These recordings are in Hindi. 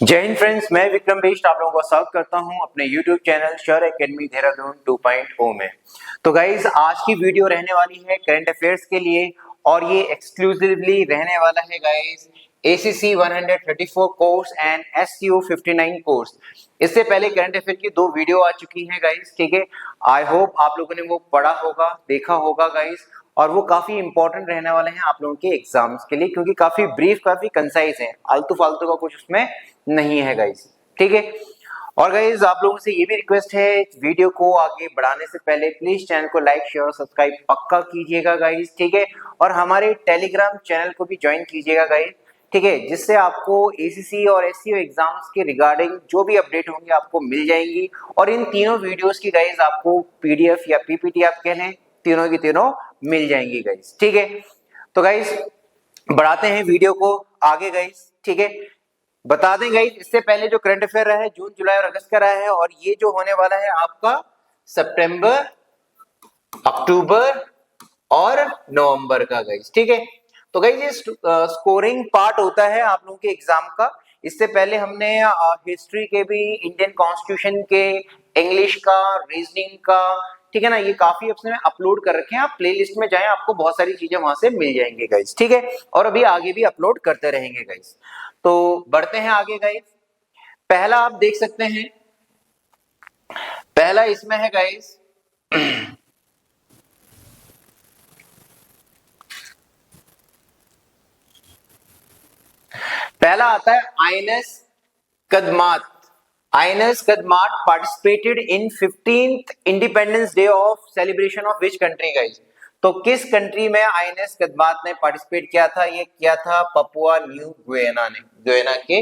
जय हिंद फ्रेंड्स, मैं विक्रम बेस्ट आप लोगों का स्वागत करता हूं अपने YouTube channel sure academy Dehradun 2.0 में। तो गाइज आज की वीडियो रहने वाली है करंट अफेयर्स के लिए और ये एक्सक्लूसिवली रहने वाला है guys ACC 134 course and SCO 59 course. इससे पहले करंट अफेयर की 2 वीडियो आ चुकी हैं गाइज, ठीक है। आई होप आप लोगों ने वो पढ़ा होगा, देखा होगा गाइज, और वो काफी इंपॉर्टेंट रहने वाले हैं आप लोगों के एग्जाम्स के लिए, क्योंकि काफी ब्रीफ, काफी कंसाइज है, आलतू फालतू का कुछ उसमें नहीं है गाइज, ठीक है। और गाइज आप लोगों से ये भी रिक्वेस्ट है, वीडियो को आगे बढ़ाने से पहले प्लीज चैनल को लाइक शेयर और सब्सक्राइब पक्का कीजिएगा गाइज, ठीक है। और हमारे टेलीग्राम चैनल को भी ज्वाइन कीजिएगा गाइज, ठीक है, जिससे आपको ACC और SCO एग्जाम्स के रिगार्डिंग जो भी अपडेट होंगे आपको मिल जाएंगी। और इन तीनों वीडियोस की गाइज आपको PDF या PPT आप कह लें, तीनों की तीनों मिल जाएंगी गाइज, ठीक है। तो गाइज बढ़ाते हैं वीडियो को आगे गाइज, ठीक है। बता दें गाइज, इससे पहले जो करंट अफेयर रहा है जून जुलाई और अगस्त का रहा है, और ये जो होने वाला है आपका सितंबर अक्टूबर और नवंबर का गाइज, ठीक है। तो गाइज ये स्कोरिंग पार्ट होता है आप लोगों के एग्जाम का। इससे पहले हमने हिस्ट्री के भी, इंडियन कॉन्स्टिट्यूशन के, इंग्लिश का, रीजनिंग का, ठीक है ना, ये काफी अपने अपलोड कर रखे हैं। आप प्लेलिस्ट में जाएं, आपको बहुत सारी चीजें वहां से मिल जाएंगी गाइज, ठीक है। और अभी आगे भी अपलोड करते रहेंगे गाइज। तो बढ़ते हैं आगे गाइज। पहला आप देख सकते हैं, पहला इसमें है गाइज पहला आता है INS Kadmat. INS Kadmat participated in 15th independence day of celebration of which country guys. तो किस कंट्री में आइनस कदमात ने पार्टिसिपेट किया था? ये किया था पपुआ न्यू गुयाना ने, गुयाना के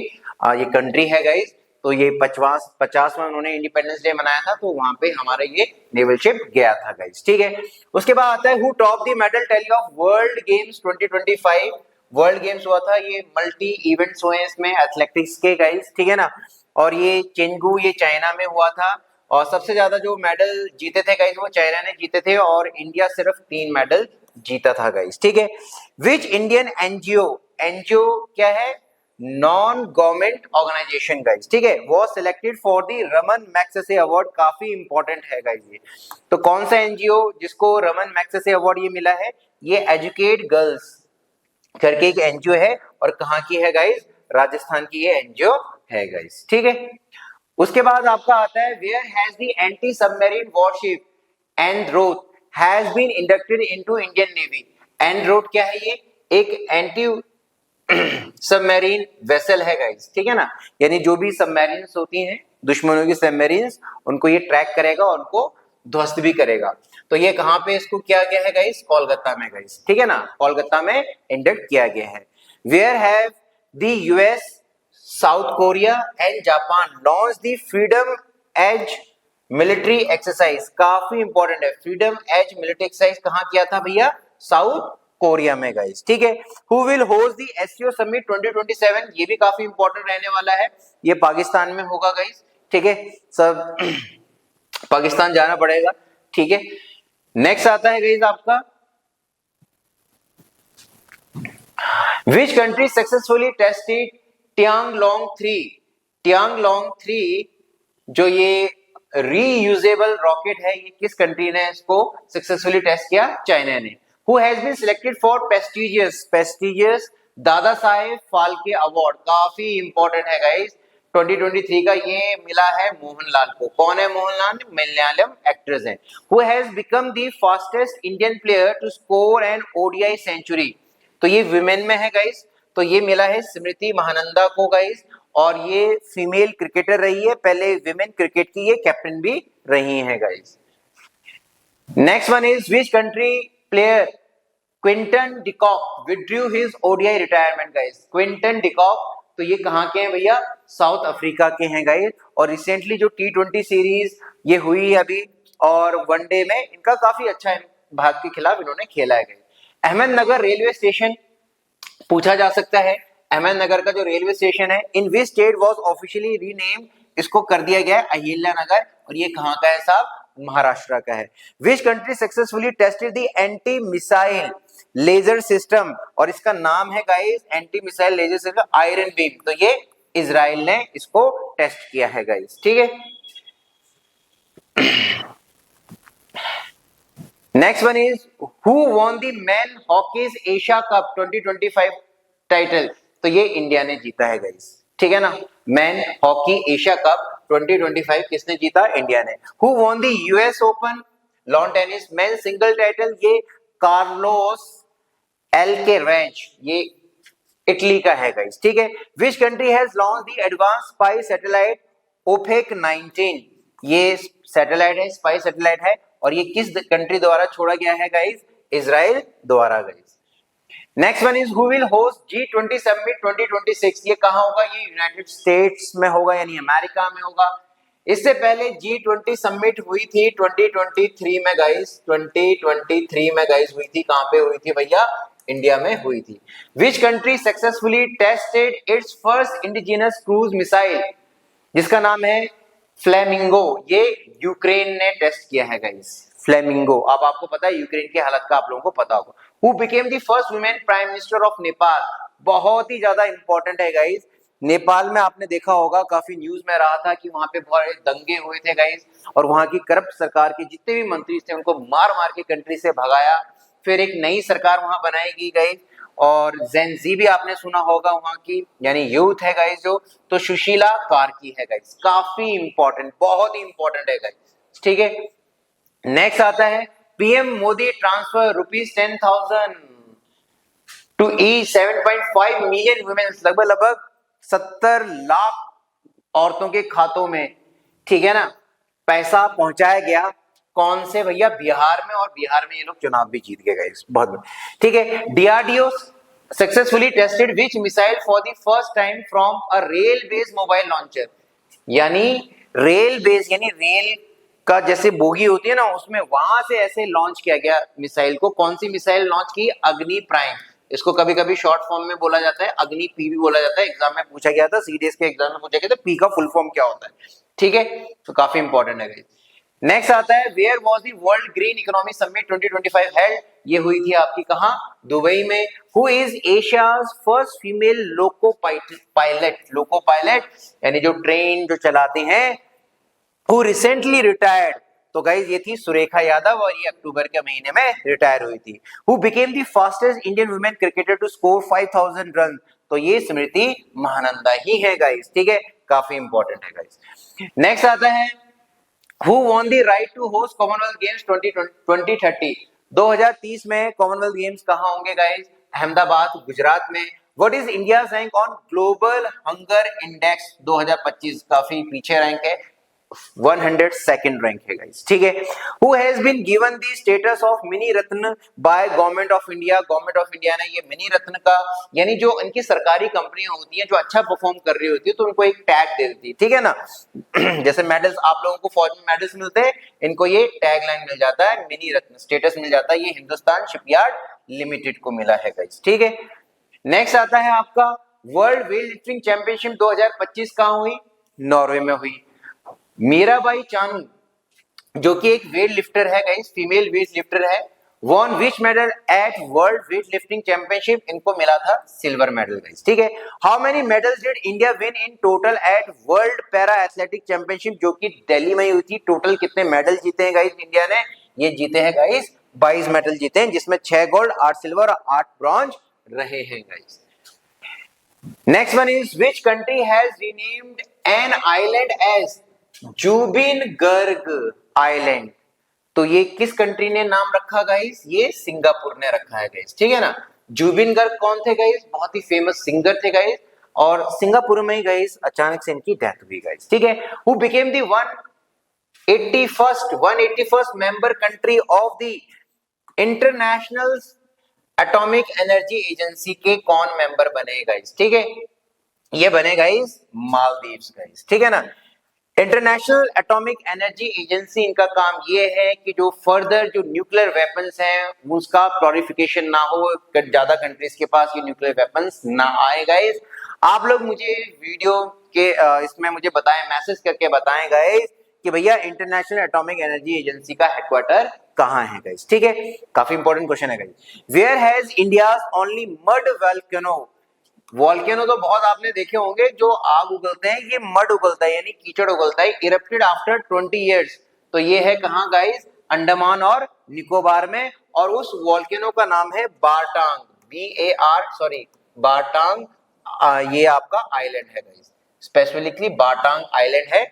ये कंट्री है गाइज। तो ये 50वां उन्होंने इंडिपेंडेंस डे मनाया था, तो वहां पे हमारा ये नेवल शिप गया था गाइज, ठीक है। उसके बाद आता है who top the medal tally of world games 2025। World games हुआ था, ये मल्टी इवेंट्स हुए हैं इसमें एथलेटिक्स के गाइज, ठीक है ना। और ये चेंगू, ये चाइना में हुआ था, और सबसे ज्यादा जो मेडल जीते थे गाइज वो चाइना ने जीते थे, और इंडिया सिर्फ 3 मेडल जीता था गाइज, ठीक है। विच इंडियन एनजीओ, एनजीओ क्या है? नॉन गवर्नमेंट ऑर्गेनाइजेशन गाइज, ठीक है, वो selected for the Raman Magsaysay award. काफी इंपॉर्टेंट है गाइज ये। तो कौन सा एनजीओ जिसको रमन मैग्सेसे अवार्ड ये मिला है? ये एजुकेट गर्ल्स करके एक एनजीओ है, और कहाँ की है गाइज? राजस्थान की ये एनजीओ है गाइज, ठीक है। उसके बाद आपका आता है where has the anti submarine warship Androth has been inducted into Indian navy. Androth क्या है? ये एक एंटी सबमरीन वेसल है गाइज, ठीक है ना। यानी जो भी सबमरीन्स होती हैं, दुश्मनों की सबमरीन्स, उनको ये ट्रैक करेगा और उनको ध्वस्त भी करेगा। तो ये कहां पे इसको किया गया है गाइस? कोलकाता में गाइस, ठीक है ना, कोलकाता में इंडक्ट किया गया है। Where have the US, south Korea and Japan launch the freedom edge military exercise. काफी इंपॉर्टेंट है, फ्रीडम एज मिलिट्री एक्सरसाइज कहां किया था भैया? साउथ कोरिया में गाइस, ठीक है। Who will host the SCO summit 2027? ये भी काफी इंपॉर्टेंट रहने वाला है, ये पाकिस्तान में होगा गाइस, ठीक है। सब पाकिस्तान जाना पड़ेगा, ठीक है। नेक्स्ट आता है गाइस आपका विच कंट्री सक्सेसफुली टेस्टेड टियांगलोंग 3। टियांगलोंग 3 जो ये रीयूजेबल रॉकेट है, ये किस कंट्री ने इसको सक्सेसफुली टेस्ट किया? चाइना ने। Who has been selected for prestigious Dada Saheb Phalke award. काफी इंपॉर्टेंट है गाइस, 2023 का ये मिला है मोहनलाल को। कौन है मोहनलाल? मलयालम एक्ट्रेस है। Who has become the fastest Indian player to score an ODI century. तो ये विमेन में है गाइस, तो ये मिला है स्मृति महानंदा को गाइस, और ये फीमेल क्रिकेटर रही है, पहले विमेन क्रिकेट की ये कैप्टन भी रही है guys. Next one is which country player Quinton de Kock withdrew his ODI retirement guys. Quinton de Kock, तो ये कहां के हैं भैया? साउथ अफ्रीका के हैं गाइस। और रिसेंटली जो T20 सीरीज ये हुई अभी, और वनडे में इनका काफी अच्छा है, भारत के खिलाफ इन्होंने खेला है। अहमदनगर रेलवे स्टेशन पूछा जा सकता है, अहमदनगर का जो रेलवे स्टेशन है, in which state was officially renamed, इसको कर दिया गया है अहिल्या नगर, और ये कहां का है साहब? महाराष्ट्र का है। Which country successfully tested the anti missile laser system, और इसका नाम है guys anti missile laser system iron beam. तो ये इजराइल ने इसको टेस्ट किया है गाइस, ठीक है। Next one is who won the main hockeys Asia cup 2025 title. तो ये इंडिया ने जीता है गाइस, ठीक है ना। मेन हॉकी एशिया कप 2025 किसने जीता? इंडिया ने। Who won the US open lawn tennis men single title? ये कार्लोस एल्केरेज, ये इटली का है गाइस, ठीक है। Which country has launch the advance spy satellite Ofek 19? ये सैटेलाइट है, स्पाई सैटेलाइट है, और ये किस कंट्री द्वारा छोड़ा गया है गाइस? इजराइल द्वारा guys. Next one is who will host G20 summit 2026? ये कहां होगा? ये यूनाइटेड स्टेट्स में होगा, यानी अमेरिका में होगा। इससे पहले G20 समिट हुई थी 2023 में गाइस, 2023 में गाइस हुई थी। कहां पे हुई थी भैया? इंडिया में हुई थी। विच country successfully tested it's first indigenous cruise missile, जिसका नाम है फ्लेमिंगो? ये यूक्रेन ने टेस्ट किया है गाइस, फ्लेमिंगो। अब आपको पता है यूक्रेन की हालत का, आप लोगों को पता होगा। Who became the first women prime minister of Nepal? बहुत ही ज्यादा इंपॉर्टेंट है गाइस। नेपाल में आपने देखा होगा, काफी न्यूज में रहा था कि वहां पे बहुत दंगे हुए थे गाइस, और वहां की करप्ट सरकार के जितने भी मंत्री थे उनको मार मार के कंट्री से भगाया। फिर एक नई सरकार वहां बनाएगी गाइस, और जेनजी भी आपने सुना होगा वहां की, यानी यूथ है गाइस जो, तो सुशीला कार्की है गाइस। काफी इंपॉर्टेंट, बहुत ही इंपॉर्टेंट है गाइस, ठीक है। नेक्स्ट आता है PM Modi transfer ₹10,000 to each 7.5 million womens, लगभग 70 लाख औरतों के खातों में, ठीक है ना, पैसा पहुंचाया गया। कौन से भैया? बिहार में, और बिहार में ये लोग चुनाव भी जीत गए गाइस, बहुत, ठीक है। DRDO successfully tested which missile for the first time from a rail based mobile launcher? यानी रेल बेस, यानी रेल का जैसे बोगी होती है ना, उसमें वहां से ऐसे लॉन्च किया गया मिसाइल को। कौन सी मिसाइल लॉन्च की? अग्नि प्राइम। इसको कभी कभी शॉर्ट फॉर्म में बोला जाता है, अग्नि पी भी बोला जाता है। एग्जाम में पूछा गया था, सीडीएस के एग्जाम में पूछा गया था, पी का फुल फॉर्म क्या होता है, ठीक है। तो काफी इंपॉर्टेंट है। नेक्स्ट आता है where was the world green economy summit 2025 held? ये हुई थी आपकी कहां? दुबई में। Who is Asia's first female loco pilot? Loco pilot यानी जो ट्रेन जो चलाते हैं, हु रिसेंटली रिटायर्ड? तो गाइज ये थी सुरेखा यादव, और ये अक्टूबर के महीने में रिटायर हुई थी। Who became the fastest Indian women cricketer to score 5000 run? तो ये स्मृति महानंदा ही है गाइज, ठीक है। काफी इंपॉर्टेंट है गाइज। नेक्स्ट आता है Who won the right to host Commonwealth Games 2030? 2030 में कॉमनवेल्थ गेम्स कहां होंगे गाइस? अहमदाबाद, गुजरात में। What is India's rank on Global Hunger Index 2025? काफी पीछे रैंक है, 102nd रैंक है गाइस, ठीक है। Who has been given the status of mini Ratna by government of India? Government of India ने ये मिनी रत्न का, यानी जो इनकी सरकारी कंपनियां होती हैं जो अच्छा परफॉर्म कर रही होती है, तो उनको एक टैग दे देती है, ठीक है ना। जैसे मेडल्स आप लोगों को फौज में मेडल्स मिलते हैं, इनको ये टैग लाइन मिल जाता है, मिनी रत्न स्टेटस मिल जाता है। ये हिंदुस्तान शिपयार्ड लिमिटेड को मिला है गाइस, ठीक है। नेक्स्ट आता है आपका वर्ल्ड वेट लिफ्टिंग चैंपियनशिप 2025 कहां हुई? नॉर्वे में हुई। मीराबाई चानू जो कि एक वेट लिफ्टर है गाइस, फीमेल वेट लिफ्टर है, won which medal at world weight lifting championship? इनको मिला था सिल्वर मेडल गाइस, ठीक है। How many medals did India win in total at world para athletic championship, जो कि दिल्ली में हुई थी? टोटल कितने मेडल जीते हैं गाइस इंडिया ने? ये जीते हैं गाइस 22 मेडल जीते हैं, जिसमें 6 गोल्ड, 8 सिल्वर और 8 ब्रॉन्ज रहे हैं guys. Next one is which country has renamed an island as Zubeen Garg island? तो ये किस कंट्री ने नाम रखा गाइस? ये सिंगापुर ने रखा है गाइस, ठीक है ना। जुबिन गर्ग कौन थे गाइस? बहुत ही फेमस सिंगर थे गाइस, और सिंगापुर में ही गाइस अचानक से इनकी डेथ हुई गाइस, ठीक है। Who became the 181st member country of the international atomic energy agency के कौन मेंबर बने गाइस, ठीक है। ये बने गाइस मालदीव्स गाइस, ठीक है ना। इंटरनेशनल एटॉमिक एनर्जी एजेंसी, इनका काम ये है कि जो फर्दर जो न्यूक्लियर वेपन्स हैं उसका प्योरिफिकेशन ना हो, ज्यादा कंट्रीज के पास ये न्यूक्लियर वेपन्स ना आए गाइस। आप लोग मुझे वीडियो के इसमें मुझे बताएं, मैसेज करके बताएं गाइस कि भैया इंटरनेशनल एटॉमिक एनर्जी एजेंसी का हेडक्वार्टर कहां है गाइस, ठीक है। काफी इंपॉर्टेंट क्वेश्चन है guys. Where has India's only mud volcano? Volcano तो बहुत आपने देखे होंगे, जो आग उगलते हैं, ये मड उगलता है यानी कीचड़ उगलता है, इरप्टेड आफ्टर 20 इयर्स। तो ये है कहाँ गाइस, अंडमान और निकोबार में, और उस वॉल्केनो का नाम है बारटांग, बारटांग। ये आपका आइलैंड है गाइस, स्पेसिफिकली बारटांग आइलैंड है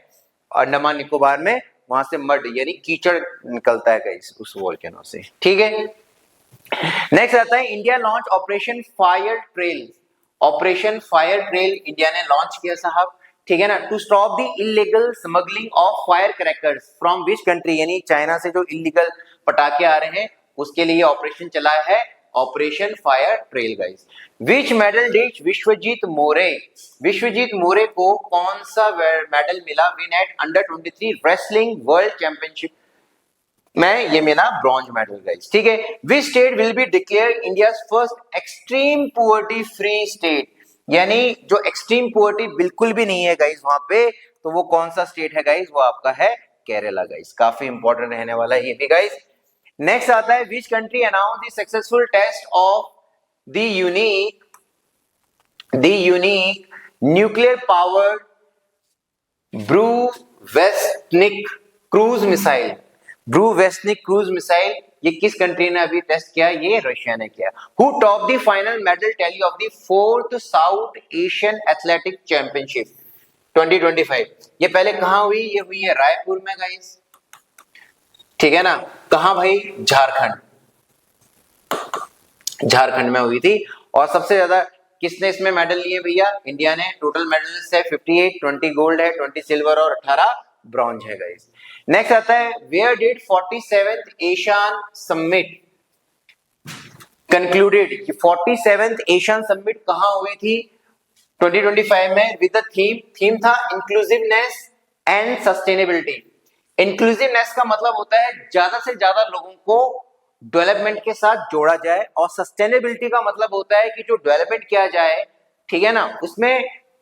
अंडमान निकोबार में, वहां से मड यानी कीचड़ निकलता है गाइस उस वॉल्केनो से, ठीक है। नेक्स्ट आता है India launch operation fire trail. Operation fire trail India ने लॉन्च किया साहब, ठीक है ना, to stop the illegal smuggling of fire crackers from which country, यानी चाइना से जो इलीगल पटाखे आ रहे हैं उसके लिए ऑपरेशन चलाया है, operation fire trail guys. Which medal did Vishwajeet More, Vishwajeet More को कौन सा मेडल मिला win at under 23 wrestling world championship में, ये मिला ब्रॉन्ज मेडल गाइस, ठीक है। Which state will be declare India first extreme poverty free state, यानी जो एक्सट्रीम पुअर्टी बिल्कुल भी नहीं है गाइस वहां पे, तो वो कौन सा स्टेट है गाइस, वो आपका है केरला गाइस, काफी इंपॉर्टेंट रहने वाला है ये भी गाइस। नेक्स्ट आता है which country announce the successful test of the unique nuclear powered Burevestnik cruise missile, Burevestnik cruise missile, ये किस कंट्री ने अभी टेस्ट किया, ये रशिया ने किया। Who top the final medal tally of the 4th south Asian athletic championship 2025, ये पहले कहां हुई, ये हुई है रायपुर में गाइस, ठीक है ना, कहां भाई, झारखंड, झारखंड में हुई थी। और सबसे ज्यादा किसने इसमें मेडल लिए भैया, इंडिया ने, टोटल मेडल्स है 58, 20 गोल्ड है, 20 सिल्वर और 18 ब्रॉन्ज है गाइस। नेक्स्ट आता है where did 47th ASEAN summit concluded, 47th ASEAN summit कहां हुई थी 2025 में, विद द थीम था इंक्लूसिवनेस एंड सस्टेनेबिलिटी। इंक्लूसिवनेस का मतलब होता है ज्यादा से ज्यादा लोगों को डेवलपमेंट के साथ जोड़ा जाए, और सस्टेनेबिलिटी का मतलब होता है कि जो डेवलपमेंट किया जाए, ठीक है ना, उसमें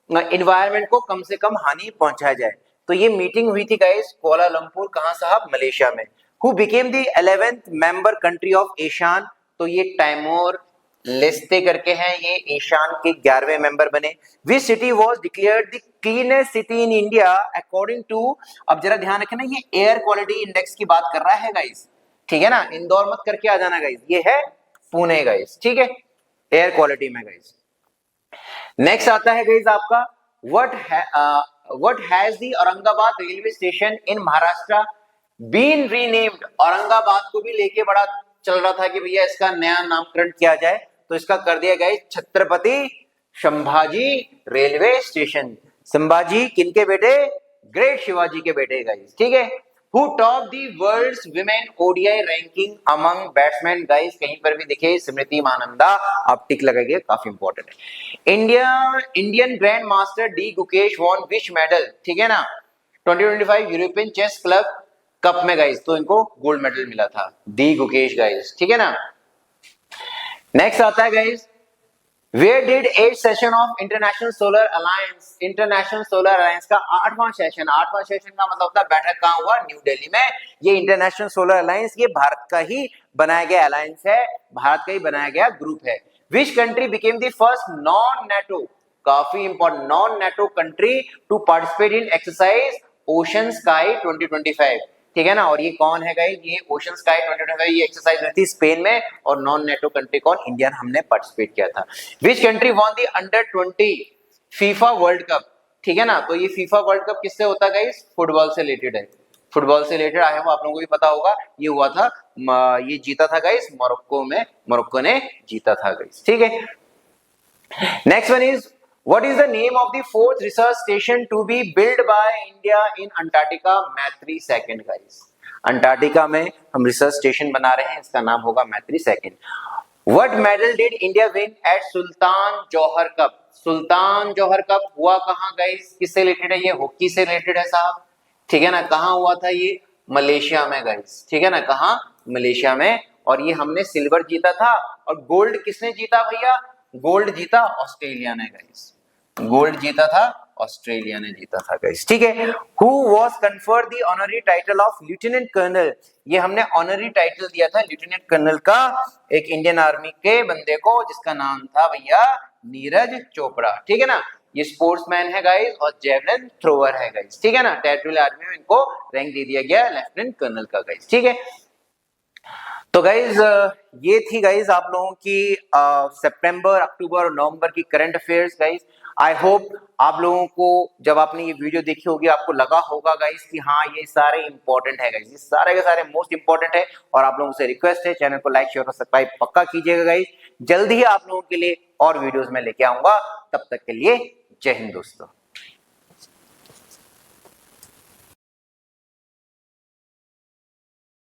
एनवायरनमेंट को कम से कम हानि पहुंचाया जाए। तो ये मीटिंग हुई थी गाइस कोलालंपुर, कहां साहब, मलेशिया में। Who became the 11th member country of ASEAN, तो ये टाइमोर लेस्ते करके हैं, ये एशियान के 11वें मेंबर बने। Which city was declared the cleanest city in India according to, अब जरा ध्यान रखना, ये एयर क्वालिटी इंडेक्स की बात कर रहा है गाइस, ठीक है ना, इंदौर मत करके आ जाना गाइस, ये है पुणे गाइस, ठीक है, एयर क्वालिटी में गाइस। नेक्स्ट आता है गाइस आपका what has the Aurangabad railway station in Maharashtra been renamed, Aurangabad को भी लेके बड़ा चल रहा था कि भैया इसका नया नामकरण किया जाए, तो इसका कर दिया guys Chhatrapati Sambhaji railway station. Sambhaji किनके बेटे, ग्रेट शिवाजी के बेटे गाइस, ठीक है। Who top the world's women ODI ranking among batsmen guys, कहीं पर भी दिखे स्मृति मानंदा, आप टिक लगाइए, काफी इंपॉर्टेंट है। Indian grand master D Gukesh won which medal, ठीक है ना, 2025 यूरोपियन चेस क्लब कप में गाइस, तो इनको गोल्ड मेडल मिला था डी गुकेश गाइस, ठीक है ना। नेक्स्ट आता है guys Where did 8th session of International Solar Alliance, international solar alliance का 8वां सेशन का मतलब होता है बैठक कहां हुआ, न्यू दिल्ली में। ये इंटरनेशनल सोलर अलायंस ये भारत का ही बनाया गया अलायंस है, भारत का ही बनाया गया ग्रुप है। Which country became the first non NATO, काफी important, non NATO country to participate in exercise ocean sky 2025, ठीक है ना। और ये कौन है गाइस, ये ओशन स्काई 2025, ये एक्सरसाइज हुई थी स्पेन में, और नॉन नेटो कंट्री कौन, इंडिया, हमने पार्टिसिपेट किया था। Which country won the under 20 FIFA world cup, ठीक है ना, तो ये फीफा वर्ल्ड कप किससे होता है गाइस, फुटबॉल से रिलेटेड है, फुटबॉल से रिलेटेड आया हुआ, आप लोगों को भी पता होगा, ये हुआ था, ये जीता था गाइस मोरक्को में, मोरक्को ने जीता था गाइस, ठीक है। Next one is What is the name of the 4th research station to be built by India in Antarctica? मैत्री सेकंड गाइस, अंटार्कटिका में हम रिसर्च स्टेशन बना रहे हैं, इसका नाम होगा Maitri second. What medal did India win at Sultan Johor cup? Sultan Johor cup हुआ कहां गाइस, किससे रिलेटेड है, ये हॉकी से रिलेटेड है साहब, ठीक है ना। कहां हुआ था ये, मलेशिया में गाइस, ठीक है ना, कहां, मलेशिया में। और ये हमने सिल्वर जीता था, और गोल्ड किसने जीता भैया, गोल्ड जीता ऑस्ट्रेलिया ने गाइस, गोल्ड जीता था ऑस्ट्रेलिया ने जीता था गाइस, ठीक है। Who was conferred the honorary title of lieutenant colonel, ये हमने ऑनररी टाइटल दिया था लेफ्टिनेंट कर्नल का एक इंडियन आर्मी के बंदे को, जिसका नाम था भैया नीरज चोपड़ा, ठीक है ना। ये स्पोर्ट्समैन है गाइस और जेवलिन थ्रोवर है गाइस, ठीक है ना। टेरिटोरियल आर्मी में इनको रैंक दे दिया गया लेफ्टिनेंट कर्नल का गाइस, ठीक है। तो गाइज ये थी गाइज आप लोगों की सितंबर, अक्टूबर और नवंबर की current affairs guys. I hope आप लोगों को जब आपने ये वीडियो देखी होगी आपको लगा होगा गाइज कि हाँ ये सारे इंपॉर्टेंट है गाइज, ये सारे के सारे मोस्ट इंपॉर्टेंट है। और आप लोगों से रिक्वेस्ट है चैनल को लाइक शेयर और सब्सक्राइब पक्का कीजिएगा गाइज। जल्दी ही आप लोगों के लिए और वीडियोस में लेके आऊंगा, तब तक के लिए जय हिंद दोस्तों।